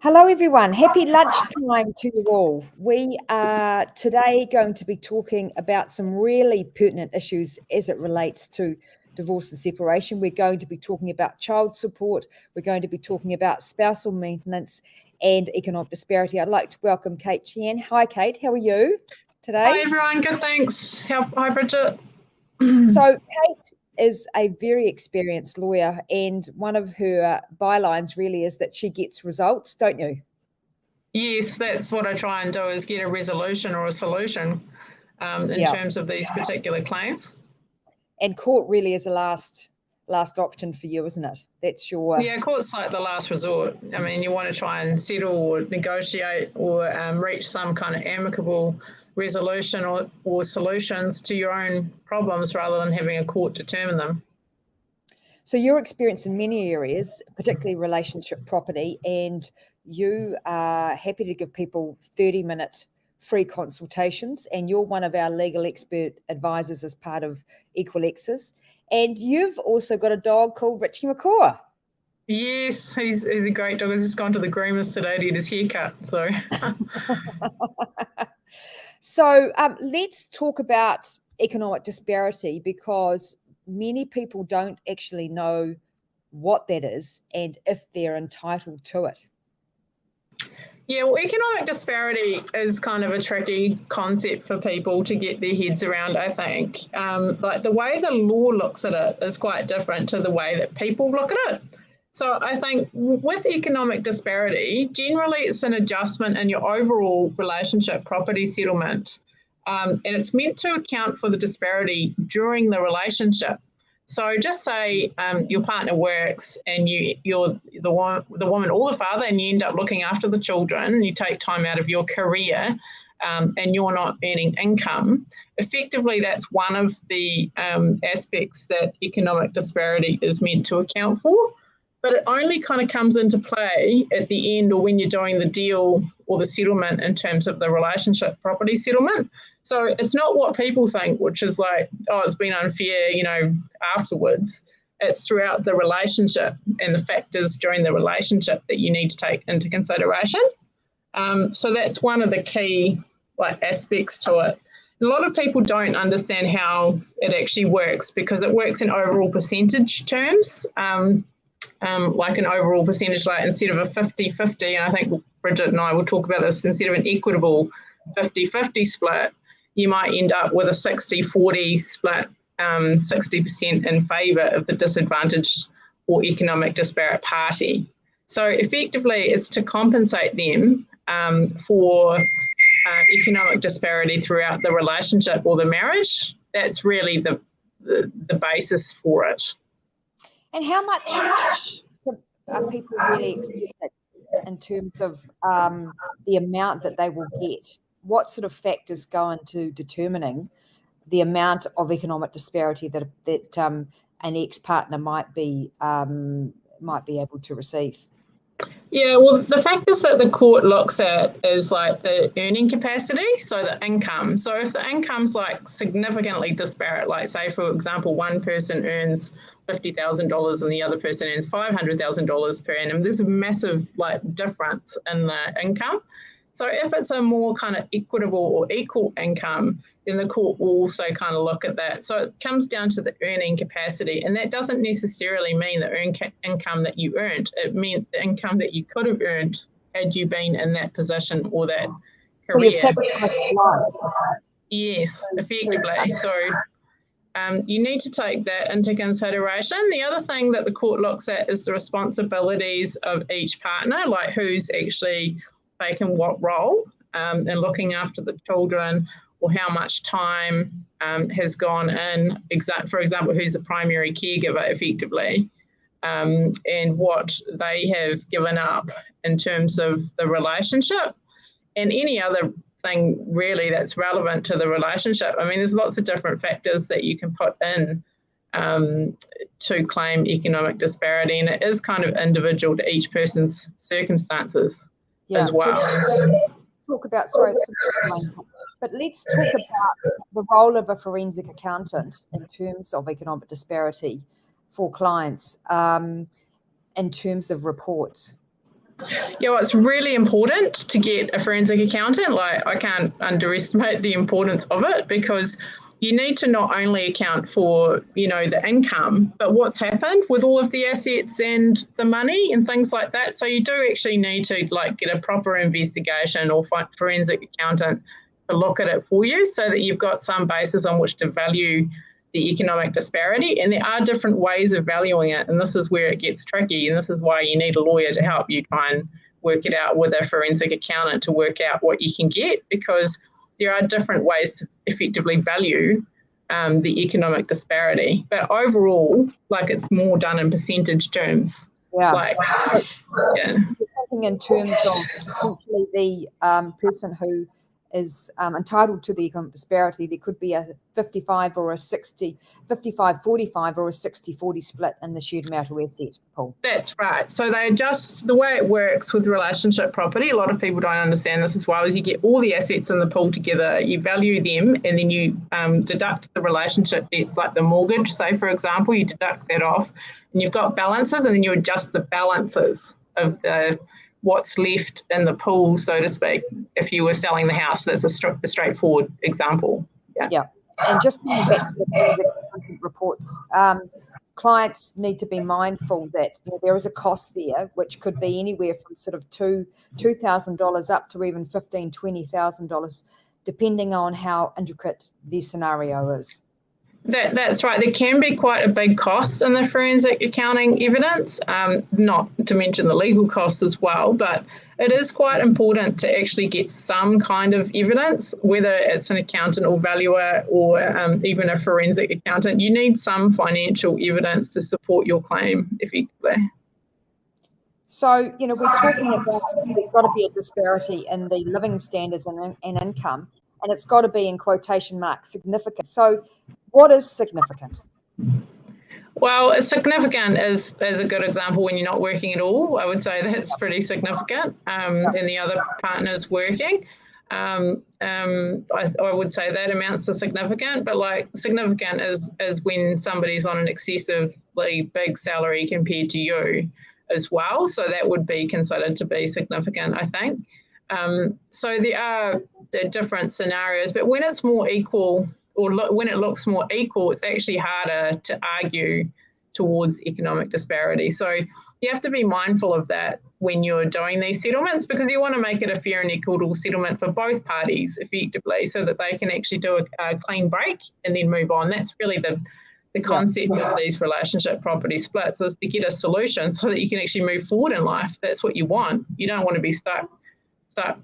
Hello, everyone. Happy lunchtime to you all. We are today going to be talking about some really pertinent issues as it relates to divorce and separation. We're going to be talking about child support. We're going to be talking about spousal maintenance and economic disparity. I'd like to welcome Kate Sheehan. Hi, Kate. How are you today? Hi, everyone. Good, thanks. Hi, Bridgette. So Kate is a very experienced lawyer, and one of her bylines really is that she gets results, don't you? Yes, that's what I try and do, is get a resolution or a solution in terms of these particular claims. And court really is a last option for you, isn't it? That's your... Yeah, court's like the last resort. I mean, you want to try and settle or negotiate or reach some kind of amicable resolution or solutions to your own problems rather than having a court determine them. So you're experienced in many areas, particularly relationship property, and you are happy to give people 30-minute free consultations, and you're one of our legal expert advisors as part of Equal Access. And you've also got a dog called Richie McCaw. Yes, he's a great dog. He's just gone to the groomers today to get his hair cut. So, let's talk about economic disparity, because many people don't actually know what that is and if they're entitled to it. Yeah, well, economic disparity is kind of a tricky concept for people to get their heads around, I think. Like the way the law looks at it is quite different to the way that people look at it. So I think with economic disparity, generally it's an adjustment in your overall relationship property settlement. And it's meant to account for the disparity during the relationship. So just say your partner works and you're the woman or the father, and you end up looking after the children, and you take time out of your career and you're not earning income. Effectively, that's one of the aspects that economic disparity is meant to account for. But it only kind of comes into play at the end, or when you're doing the deal or the settlement in terms of the relationship property settlement. So it's not what people think, which is like, oh, it's been unfair, afterwards. It's throughout the relationship and the factors during the relationship that you need to take into consideration. So that's one of the key aspects to it. A lot of people don't understand how it actually works, because it works in overall percentage terms. Like an overall percentage, like instead of a 50-50, and I think Bridgette and I will talk about this, instead of an equitable 50-50 split, you might end up with a 60-40 split, 60% in favour of the disadvantaged or economic disparate party. So effectively, it's to compensate them for economic disparity throughout the relationship or the marriage. That's really the basis for it. And how much are people really expected in terms of the amount that they will get? What sort of factors go into determining the amount of economic disparity that an ex-partner might be able to receive? Yeah, well, the factors that the court looks at is like the earning capacity, so the income. So if the income's like significantly disparate, like say, for example, one person earns $50,000 and the other person earns $500,000 per annum, there's a massive difference in the income. So if it's a more kind of equitable or equal income, then the court will also kind of look at that. So it comes down to the earning capacity, and that doesn't necessarily mean the income that you earned. It meant the income that you could have earned had you been in that position or that career. So you've sacrificed life. Yes, effectively. So you need to take that into consideration. The other thing that the court looks at is the responsibilities of each partner, like who's actually taken what role and looking after the children, or how much time has gone in, for example, who's the primary caregiver effectively, and what they have given up in terms of the relationship, and any other thing really that's relevant to the relationship. I mean, there's lots of different factors that you can put in to claim economic disparity, and it is kind of individual to each person's circumstances as well. But let's talk about the role of a forensic accountant in terms of economic disparity for clients in terms of reports. Yeah, well, it's really important to get a forensic accountant. Like, I can't underestimate the importance of it, because you need to not only account for, the income, but what's happened with all of the assets and the money and things like that. So you do actually need to get a proper investigation or forensic accountant to look at it for you, so that you've got some basis on which to value the economic disparity. And there are different ways of valuing it, and this is where it gets tricky, and this is why you need a lawyer to help you try and work it out with a forensic accountant to work out what you can get, because there are different ways to effectively value the economic disparity. But overall, it's more done in percentage terms. Yeah. Yeah. Thinking in terms of potentially the person who is entitled to the economic disparity, there could be a 55 or a 60, 55-45 or a 60-40 split in the shared marital asset pool. That's right. So they adjust the way it works with relationship property. A lot of people don't understand this as well, is you get all the assets in the pool together, you value them, and then you deduct the relationship debts, like the mortgage, say, for example, you deduct that off, and you've got balances, and then you adjust the balances of what's left in the pool, so to speak, if you were selling the house. That's a straightforward example. Yeah. And just coming back to the forensic accountant reports, clients need to be mindful that there is a cost there, which could be anywhere from sort of $2,000 up to even $15,000, $20,000, depending on how intricate their scenario is. That's right. There can be quite a big cost in the forensic accounting evidence, not to mention the legal costs as well, but it is quite important to actually get some kind of evidence, whether it's an accountant or valuer or even a forensic accountant. You need some financial evidence to support your claim effectively. So, we're talking about there's got to be a disparity in the living standards and income, and it's got to be, in quotation marks, significant. So what is significant? Well, significant is a good example when you're not working at all. I would say that's pretty significant, and the other partner's working. I would say that amounts to significant, but significant is when somebody's on an excessively big salary compared to you as well. So that would be considered to be significant, I think. So there are different scenarios, but when it's more equal, or when it looks more equal, it's actually harder to argue towards economic disparity. So you have to be mindful of that when you're doing these settlements, because you want to make it a fair and equitable settlement for both parties effectively, so that they can actually do a clean break and then move on. That's really the concept of these relationship property splits, is to get a solution so that you can actually move forward in life. That's what you want. You don't want to be stuck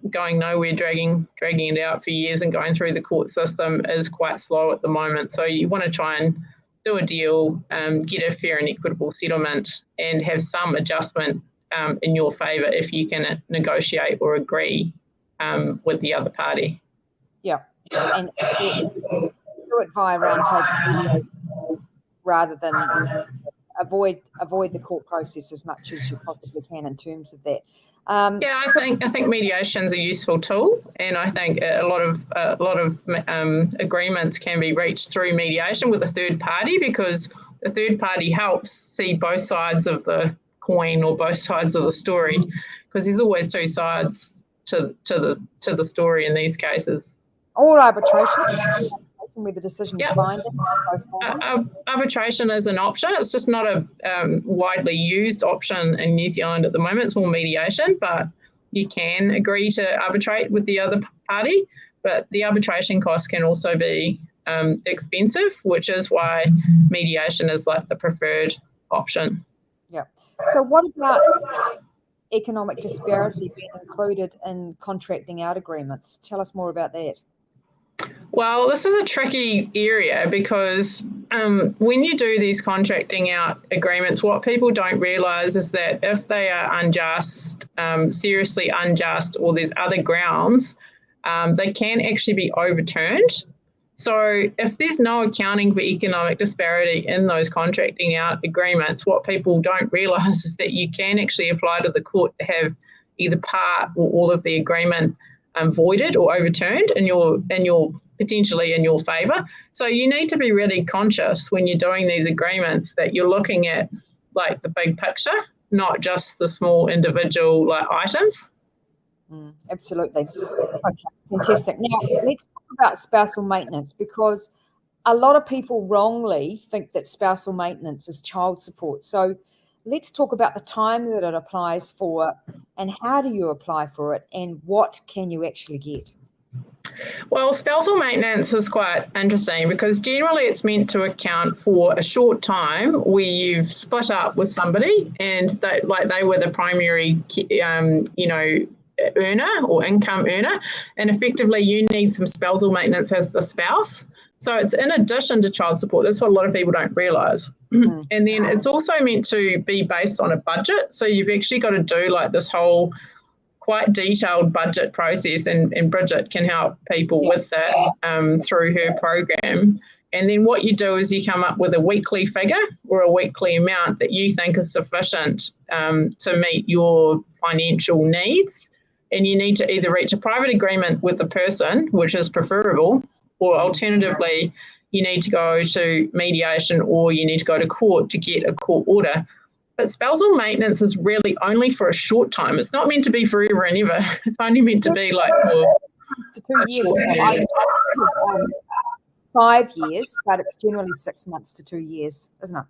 going nowhere, dragging it out for years, and going through the court system is quite slow at the moment. So you want to try and do a deal, get a fair and equitable settlement, and have some adjustment in your favour if you can negotiate or agree with the other party. Yeah, and do it via roundtable rather than avoid the court process as much as you possibly can in terms of that. I think mediation is a useful tool, and I think a lot of agreements can be reached through mediation with a third party, because the third party helps see both sides of the coin or both sides of the story, because there's always two sides to the story in these cases. Or arbitration, where the decision's binding. Arbitration is an option. It's just not a widely used option in New Zealand at the moment. It's more mediation, but you can agree to arbitrate with the other party. But the arbitration costs can also be expensive, which is why mediation is the preferred option. Yeah. So what about economic disparity being included in contracting out agreements? Tell us more about that. Well, this is a tricky area, because when you do these contracting out agreements, what people don't realise is that if they are unjust, seriously unjust, or there's other grounds, they can actually be overturned. So if there's no accounting for economic disparity in those contracting out agreements, what people don't realise is that you can actually apply to the court to have either part or all of the agreement voided or overturned in your potentially in your favour. So you need to be really conscious when you're doing these agreements that you're looking at the big picture not just the small individual like items. Absolutely. Okay, fantastic. Now, let's talk about spousal maintenance, because a lot of people wrongly think that spousal maintenance is child support. So let's talk about the time that it applies for, and how do you apply for it, and what can you actually get? Well, spousal maintenance is quite interesting because generally it's meant to account for a short time where you've split up with somebody and they were the primary, earner or income earner, and effectively you need some spousal maintenance as the spouse. So it's in addition to child support. That's what a lot of people don't realise. And then it's also meant to be based on a budget. So you've actually got to do like this whole quite detailed budget process, and Bridgette can help people with that through her program. And then what you do is you come up with a weekly figure or a weekly amount that you think is sufficient to meet your financial needs. And you need to either reach a private agreement with the person, which is preferable, or alternatively, you need to go to mediation or you need to go to court to get a court order. But spousal maintenance is really only for a short time. It's not meant to be forever and ever. It's only meant to be like for 6 to 2 years. 5 years, but it's generally 6 months to 2 years, isn't it?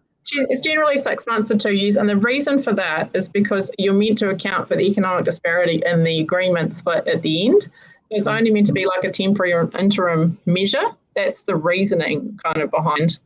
It's generally 6 months to 2 years. And the reason for that is because you're meant to account for the economic disparity in the agreement split at the end. So it's only meant to be like a temporary or interim measure. That's the reasoning kind of behind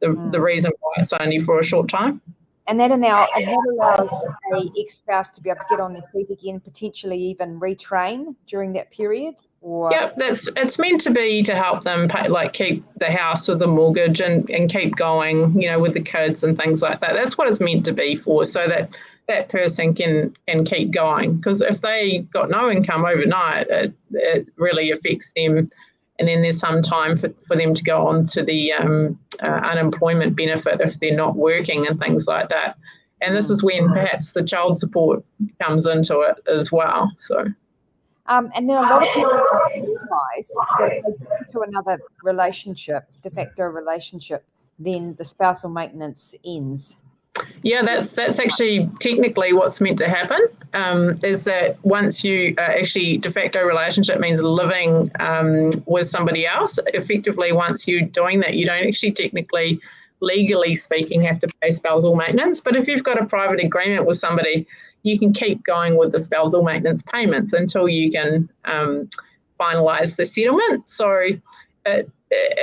the reason why it's only for a short time. And that allows a ex-spouse to be able to get on their feet again, potentially even retrain during that period? Or it's meant to be to help them keep the house or the mortgage and keep going, with the kids and things like that. That's what it's meant to be for, so that that person can keep going. Because if they got no income overnight, it really affects them. And then there's some time for them to go on to the unemployment benefit if they're not working and things like that. And this is when perhaps the child support comes into it as well. So, and then a lot of people realise that if they get into another relationship, de facto relationship, then the spousal maintenance ends. Yeah, that's actually technically what's meant to happen, is that once you actually de facto relationship means living with somebody else. Effectively, once you're doing that, you don't actually technically, legally speaking, have to pay spousal maintenance. But if you've got a private agreement with somebody, you can keep going with the spousal maintenance payments until you can finalise the settlement. So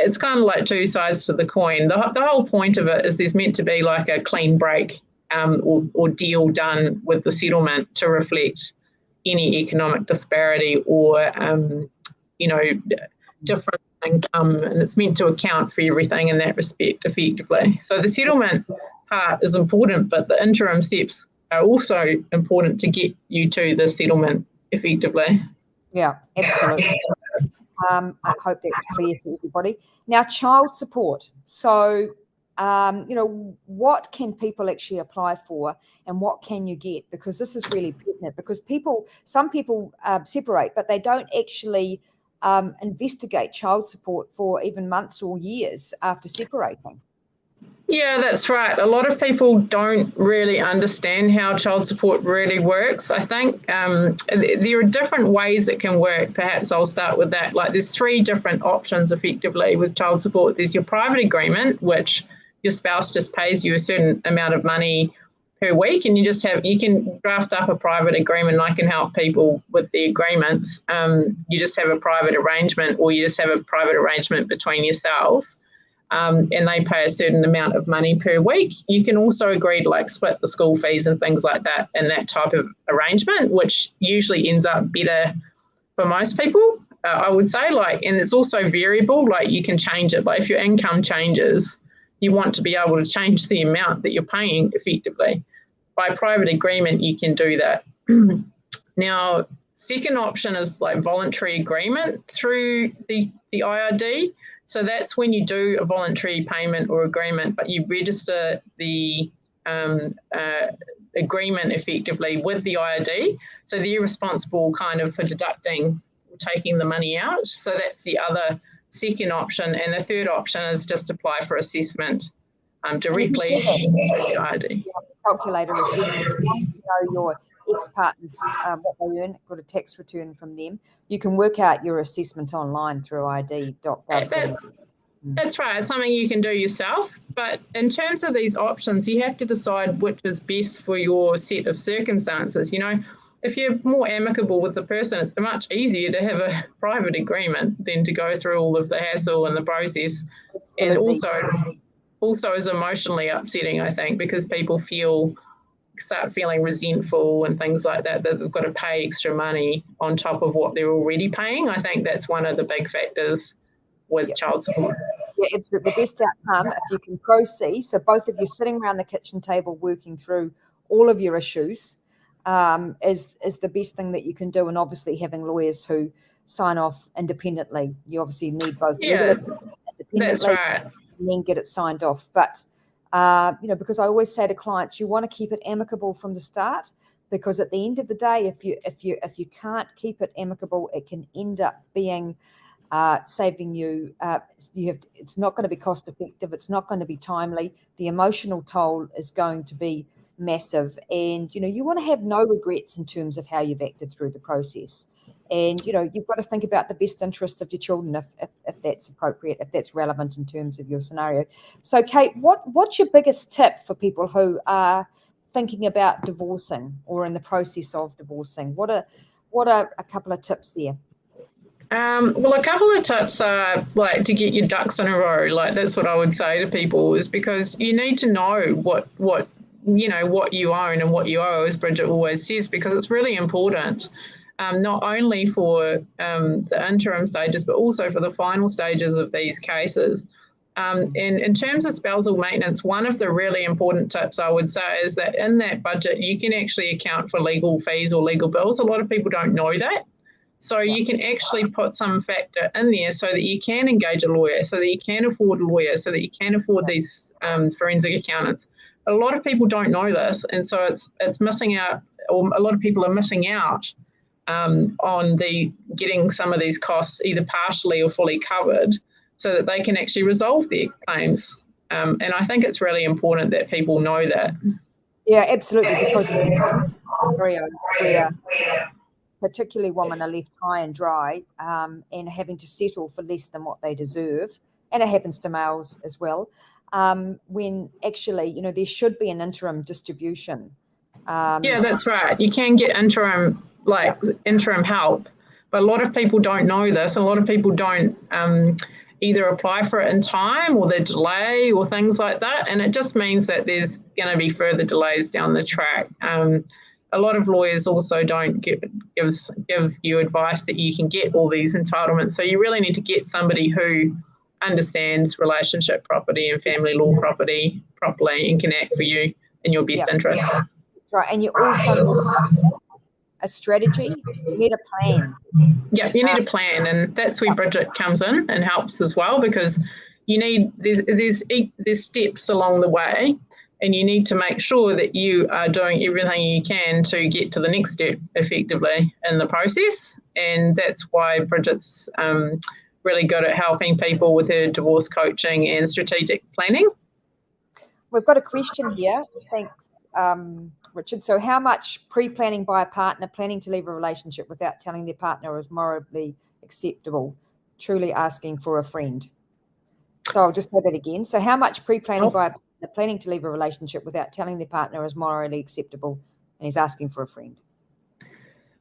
it's kind of like two sides to the coin. The whole point of it is there's meant to be like a clean break or deal done with the settlement to reflect any economic disparity or, different income, and it's meant to account for everything in that respect effectively. So the settlement part is important, but the interim steps are also important to get you to the settlement effectively. Yeah, absolutely. I hope that's clear for everybody. Now, child support. So, what can people actually apply for, and what can you get? Because this is really pertinent, because some people separate, but they don't actually investigate child support for even months or years after separating. Yeah, that's right. A lot of people don't really understand how child support really works. I think there are different ways it can work. Perhaps I'll start with that. Like, there's 3 different options effectively with child support. There's your private agreement, which your spouse just pays you a certain amount of money per week, and you can draft up a private agreement, and I can help people with the agreements. You just have a private arrangement, or you just have a private arrangement between yourselves. And they pay a certain amount of money per week. You can also agree to split the school fees and things like that in that type of arrangement, which usually ends up better for most people, I would say. And it's also variable, you can change it. If your income changes, you want to be able to change the amount that you're paying effectively. By private agreement, you can do that. Now, second option is voluntary agreement through the IRD. So that's when you do a voluntary payment or agreement, but you register the agreement effectively with the IRD. So they're responsible kind of for deducting or taking the money out. So that's the other second option. And the third option is just apply for assessment directly through the ID. Calculator assessment. As long as you know your ex-partners, what they earn, got a tax return from them, you can work out your assessment online through id.gov. That's right. It's something you can do yourself. But in terms of these options, you have to decide which is best for your set of circumstances. If you're more amicable with the person, it's much easier to have a private agreement than to go through all of the hassle and the process. Absolutely. And also is emotionally upsetting, I think, because people start feeling resentful and things like that they've got to pay extra money on top of what they're already paying. I think that's one of the big factors with child support. Yeah, absolutely. The best outcome, if you can proceed, so both of you sitting around the kitchen table working through all of your issues, is the best thing that you can do. And obviously having lawyers who sign off independently. You obviously need both independently, that's right, and then get it signed off. But because I always say to clients, you want to keep it amicable from the start, because at the end of the day, if you can't keep it amicable, it can end up being saving you. It's not going to be cost effective. It's not going to be timely. The emotional toll is going to be massive, and you want to have no regrets in terms of how you've acted through the process. And you've got to think about the best interest of your children, if that's appropriate, if that's relevant in terms of your scenario. So, Kate, what's your biggest tip for people who are thinking about divorcing or in the process of divorcing? What are a couple of tips there? Well, a couple of tips are like to get your ducks in a row. Like that's what I would say to people, is because you need to know what you own and what you owe, as Bridgette always says, because it's really important, not only for the interim stages, but also for the final stages of these cases. And in terms of spousal maintenance, one of the really important tips I would say is that in that budget, you can actually account for legal fees or legal bills. A lot of people don't know that. So you can actually put some factor in there so that you can engage a lawyer, so that you can afford lawyers, so that you can afford these forensic accountants. A lot of people don't know this, and so it's missing out, or a lot of people are missing out on getting some of these costs either partially or fully covered, so that they can actually resolve their claims. And I think it's really important that people know that. Yeah, absolutely, because where particularly women are left high and dry and having to settle for less than what they deserve, and it happens to males as well, when actually, there should be an interim distribution. Yeah, that's right. You can get interim help, but a lot of people don't know this. A lot of people don't either apply for it in time, or they delay, or things like that, and it just means that there's going to be further delays down the track. A lot of lawyers also don't give you advice that you can get all these entitlements. So you really need to get somebody who understands relationship property and family law property properly and can act for you in your best interest. That's right. And you also need a strategy. You need a plan. Yeah, you need a plan, and that's where Bridgette comes in and helps as well, because there's steps along the way. And you need to make sure that you are doing everything you can to get to the next step effectively in the process. And that's why Bridgette's really good at helping people with her divorce coaching and strategic planning. We've got a question here. Thanks, Richard. So how much pre-planning by a partner planning to leave a relationship without telling their partner is morally acceptable? Truly asking for a friend. So I'll just say that again. So how much pre-planning by a partner planning to leave a relationship without telling their partner is morally acceptable, and he's asking for a friend?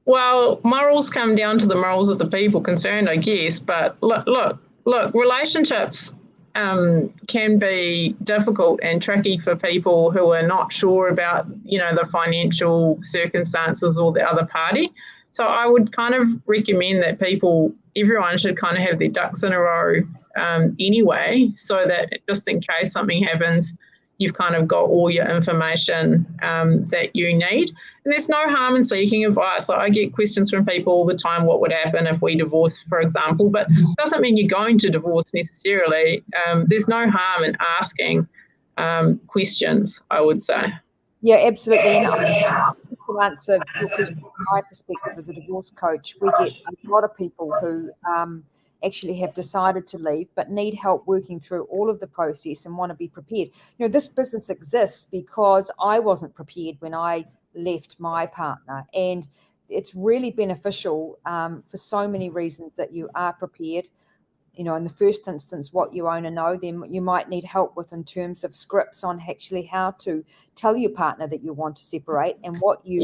Well, morals come down to the morals of the people concerned, I guess. But look, relationships can be difficult and tricky for people who are not sure about, the financial circumstances or the other party. So I would kind of recommend that everyone should kind of have their ducks in a row anyway, so that just in case something happens, you've kind of got all your information that you need. And there's no harm in seeking advice. Like I get questions from people all the time, what would happen if we divorce, for example, but it doesn't mean you're going to divorce necessarily. There's no harm in asking questions, I would say. Yeah, absolutely. And to answer your question from my perspective as a divorce coach, we get a lot of people who actually have decided to leave but need help working through all of the process and want to be prepared. This business exists because I wasn't prepared when I left my partner, and it's really beneficial for so many reasons that you are prepared. In the first instance, what you own and know, then you might need help with in terms of scripts on actually how to tell your partner that you want to separate, and what you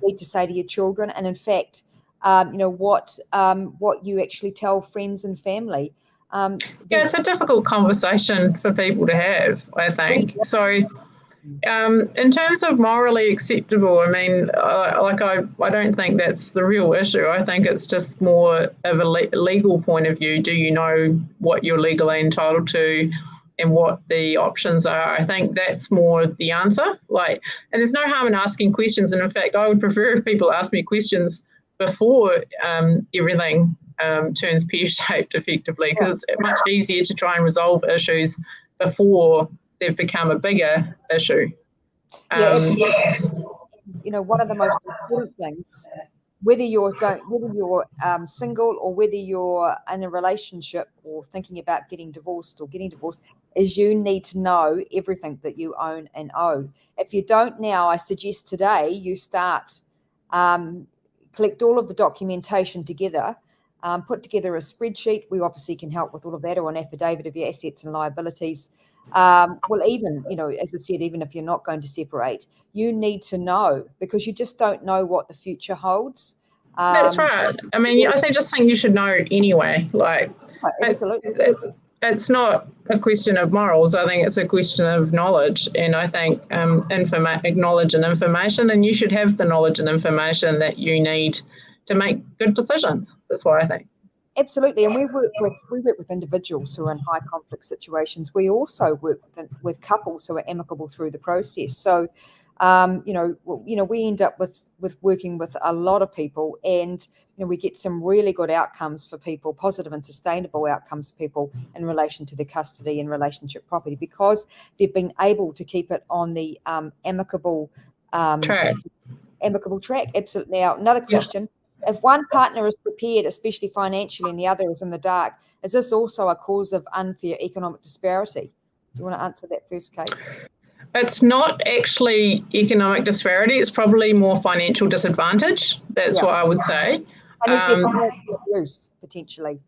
need to say to your children, and in fact, what you actually tell friends and family. It's a difficult conversation for people to have, I think. So in terms of morally acceptable, I mean, I don't think that's the real issue. I think it's just more of a legal point of view. Do you know what you're legally entitled to and what the options are? I think that's more the answer. And there's no harm in asking questions. And in fact, I would prefer if people ask me questions before everything turns pear-shaped effectively, because it's much easier to try and resolve issues before they've become a bigger issue. One of the most important things, whether you're single or whether you're in a relationship or thinking about getting divorced, is you need to know everything that you own and owe. If you don't now, I suggest today you start, collect all of the documentation together, put together a spreadsheet. We obviously can help with all of that, or an affidavit of your assets and liabilities. Well, even, as I said, even if you're not going to separate, you need to know, because you just don't know what the future holds. That's right. I mean, I just think you should know anyway. Absolutely. It's not a question of morals. I think it's a question of knowledge. And I think knowledge and information, and you should have the knowledge and information that you need to make good decisions. That's what I think. Absolutely, and we work with individuals who are in high conflict situations. We also work with couples who are amicable through the process. So, we end up with working with a lot of people, and we get some really good outcomes for people, positive and sustainable outcomes for people in relation to their custody and relationship property, because they've been able to keep it on the amicable track. Absolutely. Now, another question. If one partner is prepared, especially financially, and the other is in the dark, is this also a cause of unfair economic disparity? Do you want to answer that first, Kate? It's not actually economic disparity. It's probably more financial disadvantage. That's what I would say. And is there financial abuse, potentially?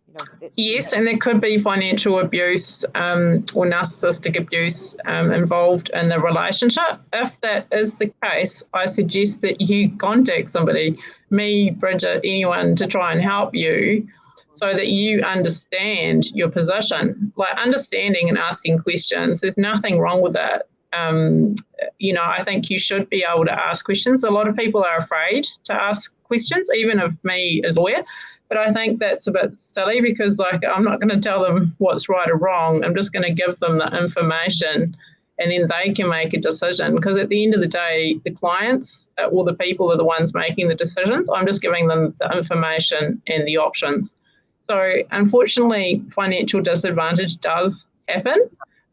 Yes, and there could be financial abuse or narcissistic abuse involved in the relationship. If that is the case, I suggest that you contact somebody, me, Bridgette, anyone, to try and help you, so that you understand your position. Understanding and asking questions, there's nothing wrong with that. I think you should be able to ask questions. A lot of people are afraid to ask questions, even of me as a lawyer. But I think that's a bit silly, because I'm not going to tell them what's right or wrong. I'm just going to give them the information, and then they can make a decision. Because at the end of the day, the clients or the people are the ones making the decisions. I'm just giving them the information and the options. So unfortunately, financial disadvantage does happen.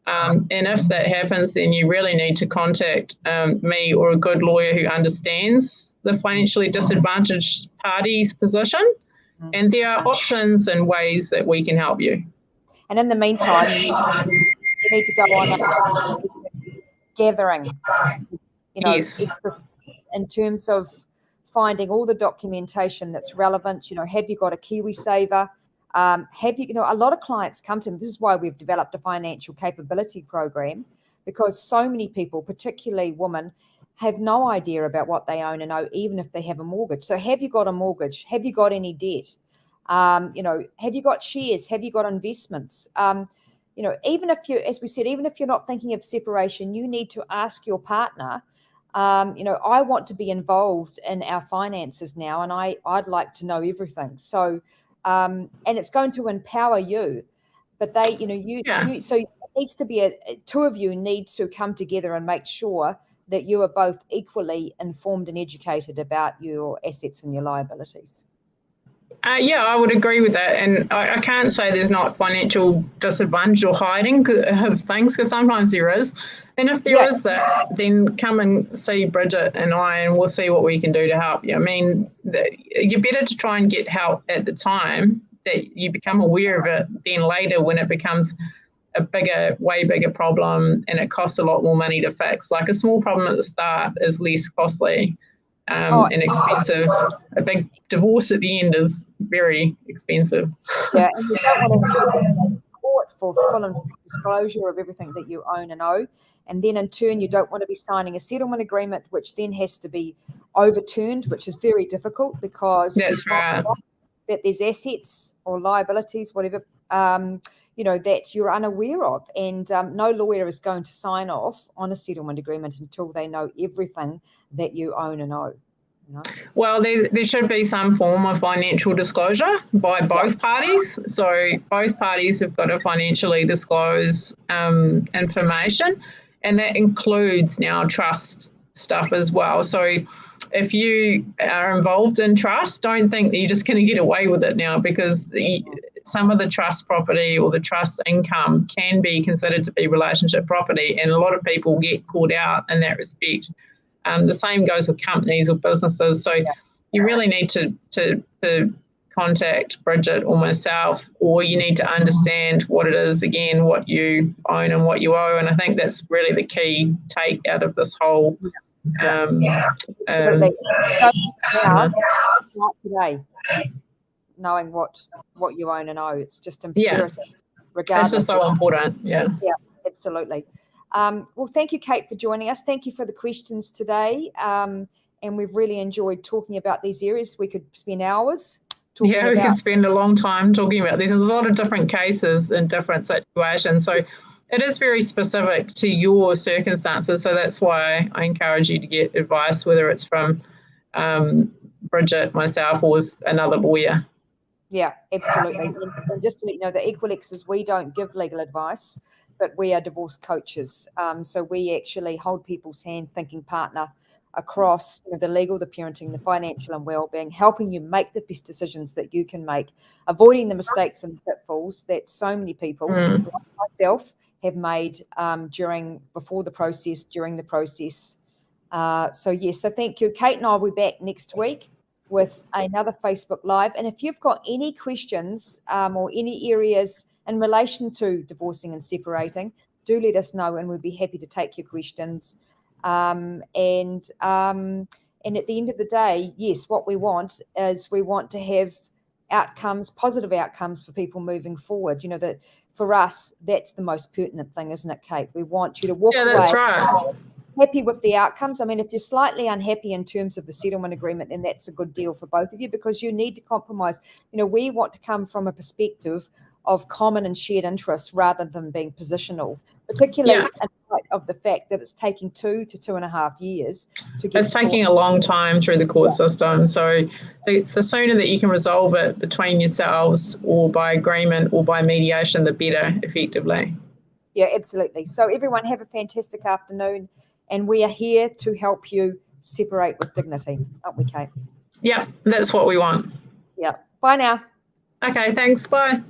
And if that happens, then you really need to contact me or a good lawyer who understands the financially disadvantaged party's position. And there are options and ways that we can help you. And in the meantime, you need to go on a gathering. Yes. In terms of finding all the documentation that's relevant. Have you got a KiwiSaver? A lot of clients come to me. This is why we've developed a financial capability program, because so many people, particularly women, have no idea about what they own and owe, even if they have a mortgage. So have you got a mortgage? Have you got any debt? Have you got shares? Have you got investments? Even if as we said, even if you're not thinking of separation, you need to ask your partner, I want to be involved in our finances now, and I'd like to know everything. So, and it's going to empower you, but so it needs to be two of you need to come together and make sure that you are both equally informed and educated about your assets and your liabilities. I would agree with that. And I can't say there's not financial disadvantage or hiding of things, because sometimes there is. And if there is that, then come and see Bridgette and I, and we'll see what we can do to help you. I mean, you're better to try and get help at the time that you become aware of it then later when it becomes a way bigger problem and it costs a lot more money to fix. Like a small problem at the start is less costly and expensive. A big divorce at the end is very expensive. Yeah, and you don't want to have court for full and disclosure of everything that you own and owe. And then in turn, you don't want to be signing a settlement agreement, which then has to be overturned, which is very difficult because that's right. That there's assets or liabilities, whatever, that you're unaware of. And no lawyer is going to sign off on a settlement agreement until they know everything that you own and owe. Well, there should be some form of financial disclosure by both parties. So both parties have got to financially disclose information, and that includes now trust stuff as well. So if you are involved in trust, don't think that you're just going to get away with it now, because some of the trust property or the trust income can be considered to be relationship property, and a lot of people get caught out in that respect. The same goes with companies or businesses. So you really need to contact Bridgette or myself, or you need to understand what it is, again, what you own and what you owe. And I think that's really the key take out of this whole today, knowing what you own and owe. It's just imperative, regardless. It's just so important. Yeah, absolutely. Well, thank you, Kate, for joining us. Thank you for the questions today. And we've really enjoyed talking about these areas. We could spend hours talking about. We could spend a long time talking about these. There's a lot of different cases in different situations. So it is very specific to your circumstances. So that's why I encourage you to get advice, whether it's from Bridgette, myself, or another lawyer. Yeah, absolutely. And just to let you know, the Equalexes, we don't give legal advice, but we are divorce coaches. So we actually hold people's hand, thinking partner across the legal, the parenting, the financial and wellbeing, helping you make the best decisions that you can make, avoiding the mistakes and pitfalls that so many people, like myself, have made before the process, during the process. So thank you. Kate and I will be back next week with another Facebook Live. And if you've got any questions or any areas in relation to divorcing and separating, do let us know, and we'll be happy to take your questions. And at the end of the day, yes, what we want is to have outcomes, positive outcomes for people moving forward. That for us, that's the most pertinent thing, isn't it, Kate? We want you to walk away. That's right. Happy with the outcomes. I mean, if you're slightly unhappy in terms of the settlement agreement, then that's a good deal for both of you, because you need to compromise. We want to come from a perspective of common and shared interests rather than being positional, particularly in light of the fact that it's taking 2 to 2.5 years to get. It's taking a long time through the court system. So the sooner that you can resolve it between yourselves, or by agreement or by mediation, the better, effectively. Yeah, absolutely. So everyone, have a fantastic afternoon, and we are here to help you separate with dignity, aren't we, Kate? Yeah, that's what we want. Yeah. Bye now. Okay, thanks. Bye.